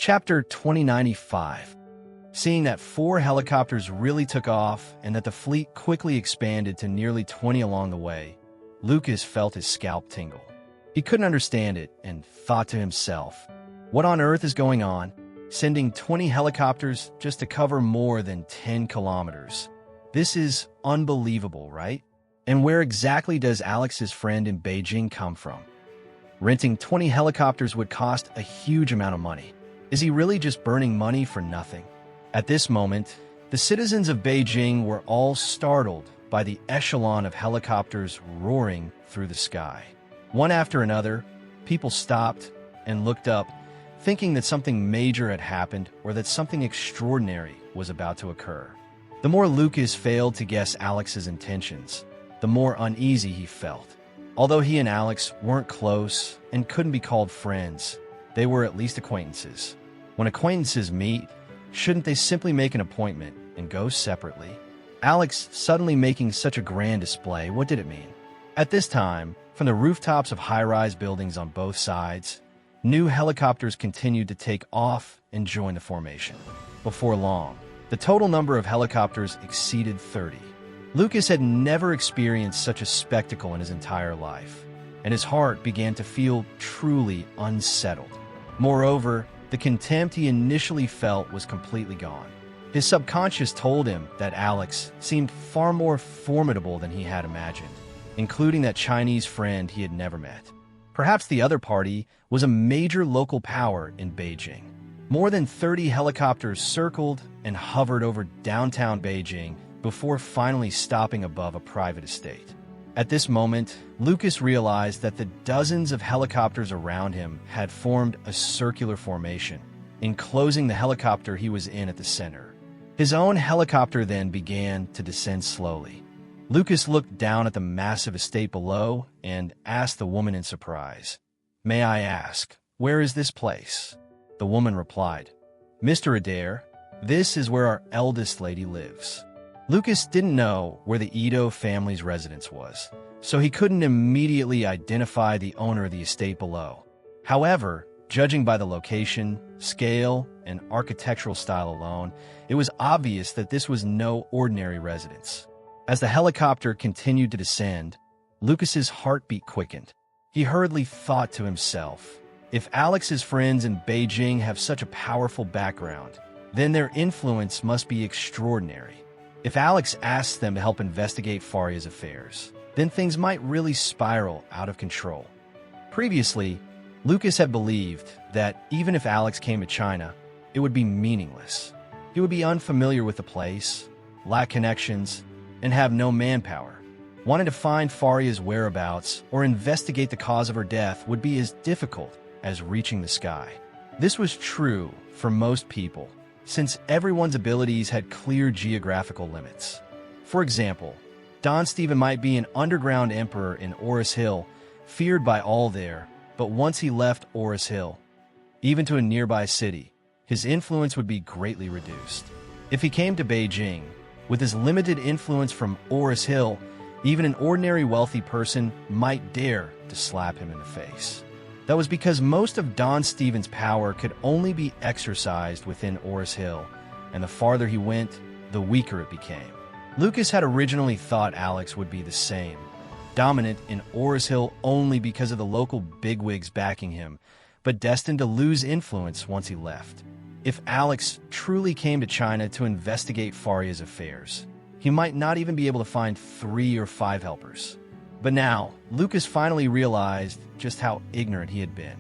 Chapter 2095. Seeing that 4 helicopters really took off and that the fleet quickly expanded to nearly 20 along the way, Lucas felt his scalp tingle. He couldn't understand it and thought to himself, what on earth is going on? Sending 20 helicopters just to cover more than 10 kilometers. This is unbelievable, right? And where exactly does Alex's friend in Beijing come from? Renting 20 helicopters would cost a huge amount of money. Is he really just burning money for nothing? At this moment, the citizens of Beijing were all startled by the echelon of helicopters roaring through the sky. One after another, people stopped and looked up, thinking that something major had happened or that something extraordinary was about to occur. The more Lucas failed to guess Alex's intentions, the more uneasy he felt. Although he and Alex weren't close and couldn't be called friends, they were at least acquaintances. When acquaintances meet, shouldn't they simply make an appointment and go separately? Alex suddenly making such a grand display, what did it mean? At this time, from the rooftops of high-rise buildings on both sides, new helicopters continued to take off and join the formation. Before long, the total number of helicopters exceeded 30. Lucas had never experienced such a spectacle in his entire life, and his heart began to feel truly unsettled. Moreover, the contempt he initially felt was completely gone. His subconscious told him that Alex seemed far more formidable than he had imagined, including that Chinese friend he had never met. Perhaps the other party was a major local power in Beijing. More than 30 helicopters circled and hovered over downtown Beijing before finally stopping above a private estate. At this moment, Lucas realized that the dozens of helicopters around him had formed a circular formation, enclosing the helicopter he was in at the center. His own helicopter then began to descend slowly. Lucas looked down at the massive estate below and asked the woman in surprise, "May I ask, where is this place?" The woman replied, "Mr. Adair, this is where our eldest lady lives." Lucas didn't know where the Ito family's residence was, so he couldn't immediately identify the owner of the estate below. However, judging by the location, scale, and architectural style alone, it was obvious that this was no ordinary residence. As the helicopter continued to descend, Lucas's heartbeat quickened. He hurriedly thought to himself, if Alex's friends in Beijing have such a powerful background, then their influence must be extraordinary. If Alex asks them to help investigate Faria's affairs, then things might really spiral out of control. Previously, Lucas had believed that even if Alex came to China, it would be meaningless. He would be unfamiliar with the place, lack connections, and have no manpower. Wanting to find Faria's whereabouts or investigate the cause of her death would be as difficult as reaching the sky. This was true for most people, since everyone's abilities had clear geographical limits. For example, Don Stephen might be an underground emperor in Oris Hill, feared by all there, but once he left Oris Hill, even to a nearby city, his influence would be greatly reduced. If he came to Beijing, with his limited influence from Oris Hill, even an ordinary wealthy person might dare to slap him in the face. That was because most of Don Stephen's power could only be exercised within Oris Hill, and the farther he went, the weaker it became. Lucas had originally thought Alex would be the same, dominant in Oris Hill only because of the local bigwigs backing him, but destined to lose influence once he left. If Alex truly came to China to investigate Faria's affairs, he might not even be able to find 3 or 5 helpers. But now, Lucas finally realized just how ignorant he had been.